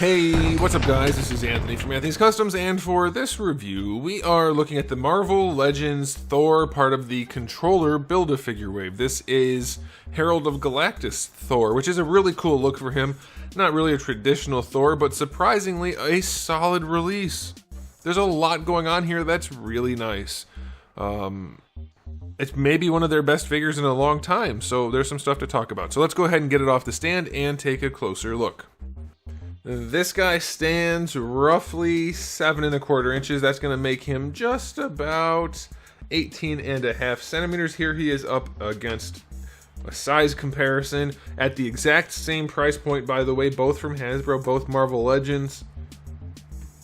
Hey, what's up guys? This is Anthony from Anthony's Customs, and for this review, we are looking at the Marvel Legends Thor, part of the Controller Build-A-Figure wave. This is Herald of Galactus Thor, which is a really cool look for him. Not really a traditional Thor, but surprisingly a solid release. There's a lot going on here that's really nice. It's maybe one of their best figures in a long time, so there's some stuff to talk about. So let's go ahead and get it off the stand and take a closer look. This guy stands roughly 7¼ inches. That's going to make him just about 18½ centimeters. Here he is up against a size comparison at the exact same price point, by the way, both from Hasbro, both Marvel Legends.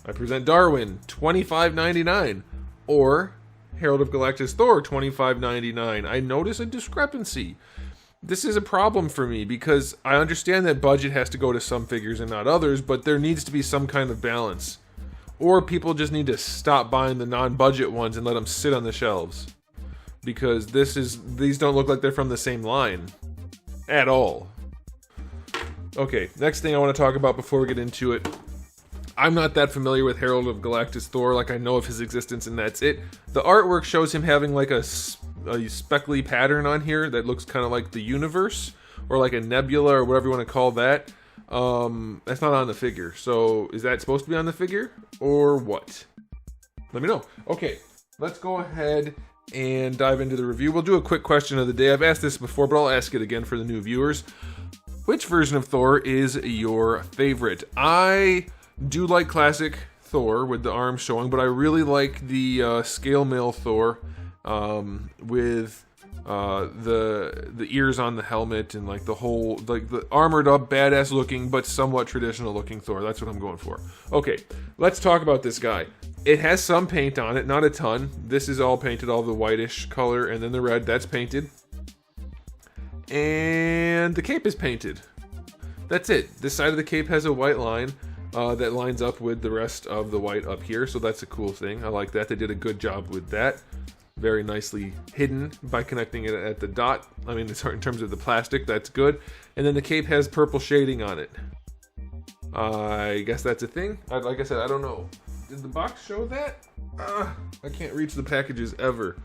I present Darwin, $25.99, or Herald of Galactus Thor, $25.99. I notice a discrepancy. This is a problem for me because I understand that budget has to go to some figures and not others, but there needs to be some kind of balance. Or people just need to stop buying the non-budget ones and let them sit on the shelves. Because these don't look like they're from the same line. At all. Okay, next thing I want to talk about before we get into it. I'm not that familiar with Herald of Galactus Thor, like I know of his existence and that's it. The artwork shows him having like a speckly pattern on here that looks kind of like the universe, or like a nebula, or whatever you want to call that. That's not on the figure, so is that supposed to be on the figure, or what? Let me know. Okay, let's go ahead and dive into the review. We'll do a quick question of the day. I've asked this before, but I'll ask it again for the new viewers. Which version of Thor is your favorite? I do like classic Thor with the arms showing, but I really like the scale mail Thor with the ears on the helmet and like the whole, like the armored up, badass looking, but somewhat traditional looking Thor. That's what I'm going for. Okay, let's talk about this guy. It has some paint on it, not a ton. This is all painted, all the whitish color, and then the red, that's painted. And the cape is painted. That's it. This side of the cape has a white line that lines up with the rest of the white up here, so that's a cool thing. I like that. They did a good job with that. Very nicely hidden by connecting it at the dot. I mean, in terms of the plastic, that's good. And then the cape has purple shading on it. I guess that's a thing. Like I said, I don't know. Did the box show that? I can't reach the packages ever.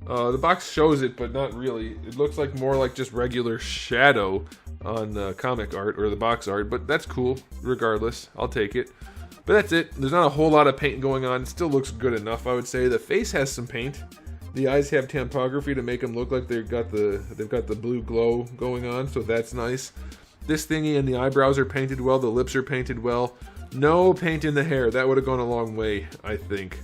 The box shows it, but not really. It looks like more like just regular shadow on the comic art or the box art, but that's cool. Regardless, I'll take it. But that's it. There's not a whole lot of paint going on. It still looks good enough, I would say. The face has some paint. The eyes have tampography to make them look like they've got the blue glow going on, so that's nice. This thingy and the eyebrows are painted well. The lips are painted well. No paint in the hair. That would have gone a long way, I think.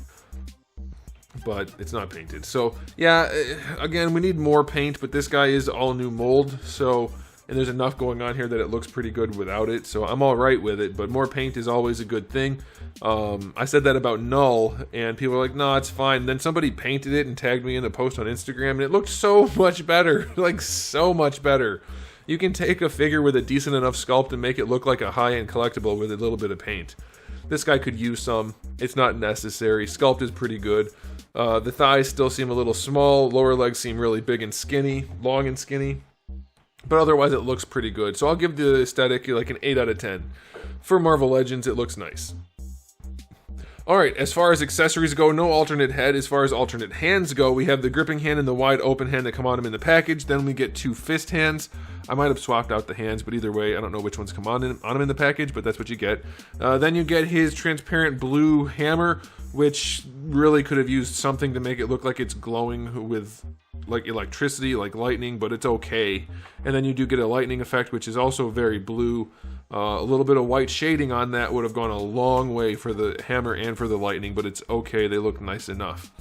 But it's not painted. So, yeah, again, we need more paint, but this guy is all new mold, so, and there's enough going on here that it looks pretty good without it, so I'm all right with it, but more paint is always a good thing. I said that about Null, and people were like, no, it's fine. And then somebody painted it and tagged me in a post on Instagram, and it looked so much better. Like, so much better. You can take a figure with a decent enough sculpt and make it look like a high-end collectible with a little bit of paint. This guy could use some. It's not necessary. Sculpt is pretty good. The thighs still seem a little small. Lower legs seem really big and skinny. Long and skinny. But otherwise, it looks pretty good. So I'll give the aesthetic like an 8 out of 10. For Marvel Legends, it looks nice. Alright, as far as accessories go, no alternate head. As far as alternate hands go, we have the gripping hand and the wide open hand that come on him in the package. Then we get 2 fist hands. I might have swapped out the hands, but either way, I don't know which ones come on him in the package, but that's what you get. Then you get his transparent blue hammer, which really could have used something to make it look like it's glowing with like electricity, like lightning, but it's okay. And then you do get a lightning effect, which is also very blue. A little bit of white shading on that would have gone a long way for the hammer and for the lightning, but it's okay. They look nice enough.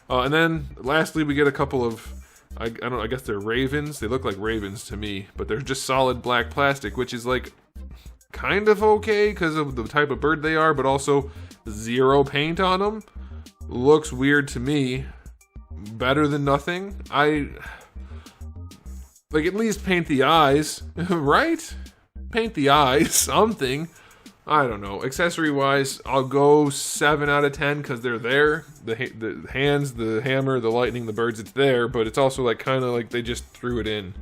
And then lastly, we get a couple of, I guess they're ravens. They look like ravens to me, but they're just solid black plastic, which is like kind of okay because of the type of bird they are, but also zero paint on them. Looks weird to me. Better than nothing. Like, at least paint the eyes, right? Paint the eyes, something. I don't know. Accessory wise, I'll go 7 out of 10 because they're there. The hands, the hammer, the lightning, the birds, it's there, but it's also like kind of like they just threw it in.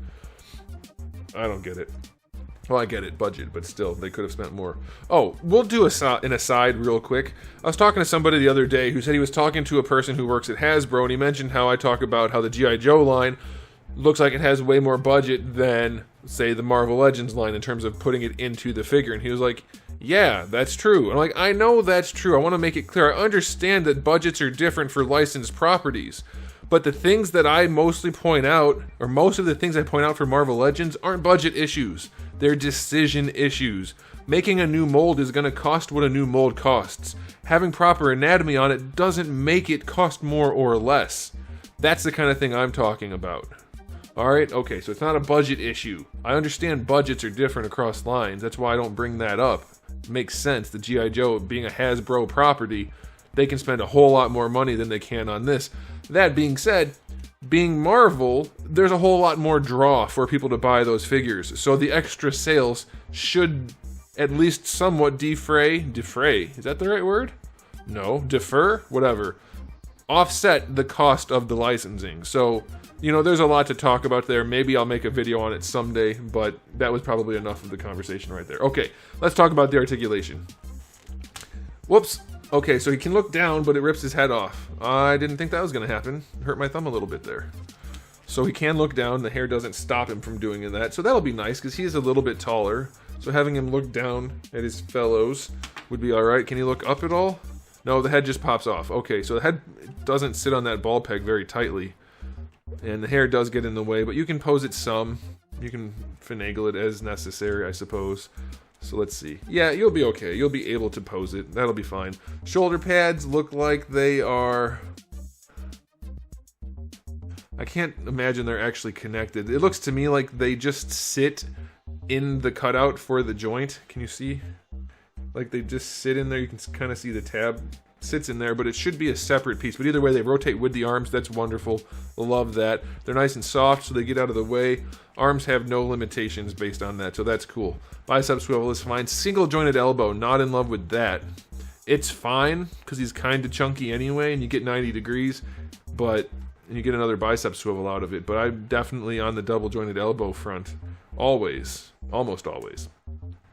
I don't get it. Well, I get it, budget, but still, they could have spent more. Oh, we'll do an aside real quick. I was talking to somebody the other day who said he was talking to a person who works at Hasbro, and he mentioned how I talk about how the G.I. Joe line looks like it has way more budget than, say, the Marvel Legends line in terms of putting it into the figure. And he was like, yeah, that's true. And I'm like, I know that's true. I want to make it clear. I understand that budgets are different for licensed properties. But the things that I mostly point out, or most of the things I point out for Marvel Legends, aren't budget issues. They're decision issues. Making a new mold is going to cost what a new mold costs. Having proper anatomy on it doesn't make it cost more or less. That's the kind of thing I'm talking about. Alright, okay, so it's not a budget issue. I understand budgets are different across lines. That's why I don't bring that up. It makes sense. The G.I. Joe being a Hasbro property, they can spend a whole lot more money than they can on this. That being said, being Marvel, there's a whole lot more draw for people to buy those figures. So the extra sales should at least somewhat defray, is that the right word? No, defer, whatever. Offset the cost of the licensing. So, you know, there's a lot to talk about there. Maybe I'll make a video on it someday, but that was probably enough of the conversation right there. Okay, let's talk about the articulation. Whoops. Okay, so he can look down, but it rips his head off. I didn't think that was going to happen. It hurt my thumb a little bit there. So he can look down. The hair doesn't stop him from doing that. So that'll be nice, because he's a little bit taller. So having him look down at his fellows would be alright. Can he look up at all? No, the head just pops off. Okay, so the head doesn't sit on that ball peg very tightly. And the hair does get in the way, but you can pose it some. You can finagle it as necessary, I suppose. So let's see. Yeah, you'll be okay. You'll be able to pose it. That'll be fine. Shoulder pads look like they are... I can't imagine they're actually connected. It looks to me like they just sit in the cutout for the joint. Can you see? Like they just sit in there. You can kind of see the tab sits in there, but it should be a separate piece. But either way, they rotate with the arms. That's wonderful. Love that. They're nice and soft, so they get out of the way. Arms have no limitations based on that, so that's cool. Bicep swivel is fine. Single jointed elbow, not in love with that. It's fine, because he's kind of chunky anyway, and you get 90 degrees, and you get another bicep swivel out of it. But I'm definitely on the double jointed elbow front. Always. Almost always.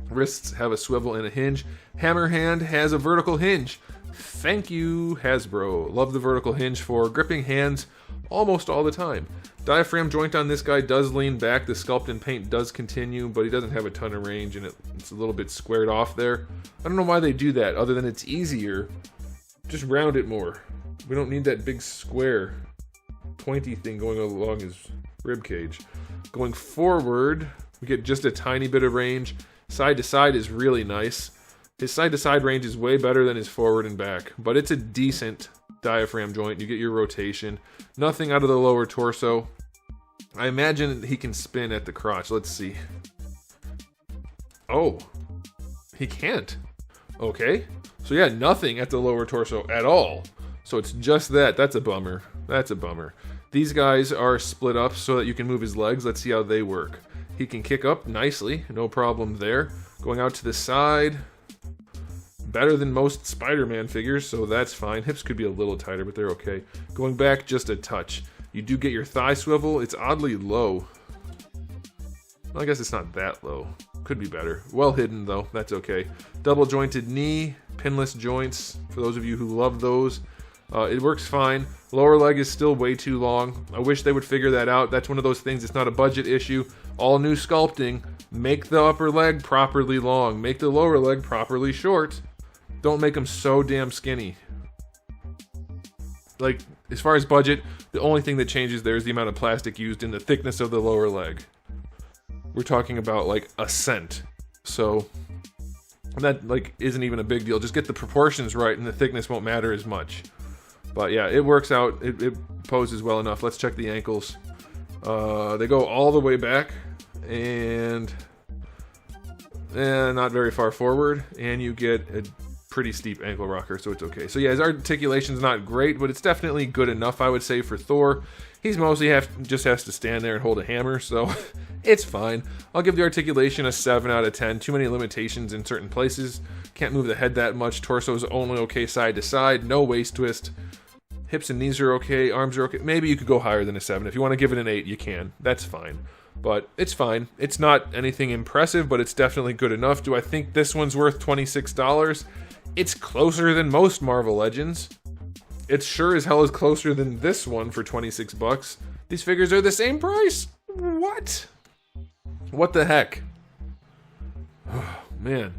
Wrists have a swivel and a hinge. Hammer hand has a vertical hinge. Thank you, Hasbro. Love the vertical hinge for gripping hands almost all the time. Diaphragm joint on this guy does lean back. The sculpt and paint does continue, but he doesn't have a ton of range, and it's a little bit squared off there. I don't know why they do that, other than it's easier. Just round it more. We don't need that big square pointy thing going along his rib cage. Going forward, we get just a tiny bit of range. Side to side is really nice. His side to side range is way better than his forward and back, but it's a decent diaphragm joint. You get your rotation. Nothing out of the lower torso. I imagine he can spin at the crotch. Let's see. Oh, he can't. Okay. So yeah, nothing at the lower torso at all. So it's just that. That's a bummer. That's a bummer. These guys are split up so that you can move his legs. Let's see how they work. He can kick up nicely. No problem there. Going out to the side. Better than most Spider-Man figures, so that's fine. Hips could be a little tighter, but they're okay. Going back just a touch. You do get your thigh swivel. It's oddly low. Well, I guess it's not that low. Could be better. Well hidden, though. That's okay. Double jointed knee. Pinless joints. For those of you who love those. It works fine. Lower leg is still way too long. I wish they would figure that out. That's one of those things. It's not a budget issue. All new sculpting. Make the upper leg properly long. Make the lower leg properly short. Don't make them so damn skinny. Like, as far as budget, the only thing that changes there is the amount of plastic used in the thickness of the lower leg. We're talking about, like, a cent. So, that, like, isn't even a big deal. Just get the proportions right and the thickness won't matter as much. But, yeah, it works out. It poses well enough. Let's check the ankles. They go all the way back. And not very far forward. And you get a pretty steep ankle rocker, so it's okay. So yeah, his articulation's not great, but it's definitely good enough, I would say, for Thor. He's mostly just has to stand there and hold a hammer, so it's fine. I'll give the articulation a 7 out of 10. Too many limitations in certain places. Can't move the head that much. Torso's only okay side to side. No waist twist. Hips and knees are okay. Arms are okay. Maybe you could go higher than a 7. If you want to give it an 8, you can. That's fine. but it's fine. It's not anything impressive, but it's definitely good enough. Do I think this one's worth $26? It's closer than most Marvel Legends. It sure as hell is closer than this one for 26 bucks. These figures are the same price. What? What the heck? Oh, man.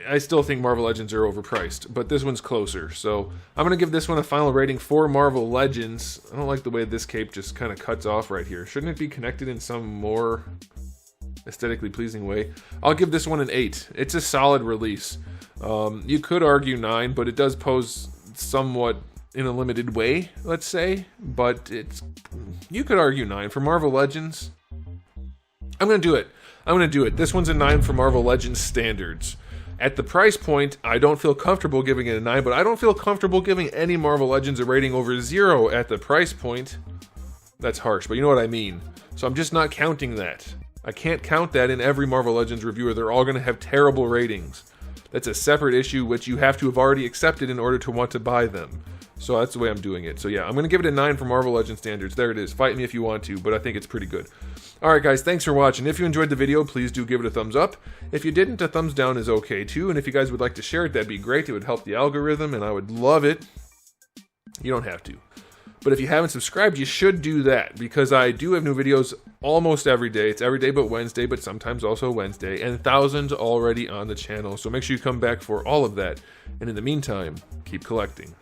I still think Marvel Legends are overpriced, but this one's closer. So I'm going to give this one a final rating for Marvel Legends. I don't like the way this cape just kind of cuts off right here. Shouldn't it be connected in some more aesthetically pleasing way? I'll give this one an 8. It's a solid release. You could argue 9, but it does pose somewhat in a limited way, let's say. But you could argue 9. For Marvel Legends, I'm going to do it. I'm going to do it. This one's a 9 for Marvel Legends standards. At the price point, I don't feel comfortable giving it a 9, but I don't feel comfortable giving any Marvel Legends a rating over 0 at the price point. That's harsh, but you know what I mean. So I'm just not counting that. I can't count that in every Marvel Legends reviewer. They're all going to have terrible ratings. That's a separate issue which you have to have already accepted in order to want to buy them. So that's the way I'm doing it. So yeah, I'm going to give it a 9 for Marvel Legends standards. There it is. Fight me if you want to, but I think it's pretty good. Alright guys, thanks for watching. If you enjoyed the video, please do give it a thumbs up. If you didn't, a thumbs down is okay too. And if you guys would like to share it, that'd be great. It would help the algorithm, and I would love it. You don't have to. But if you haven't subscribed, you should do that, because I do have new videos almost every day. It's every day but Wednesday, but sometimes also Wednesday, and thousands already on the channel. So make sure you come back for all of that. And in the meantime, keep collecting.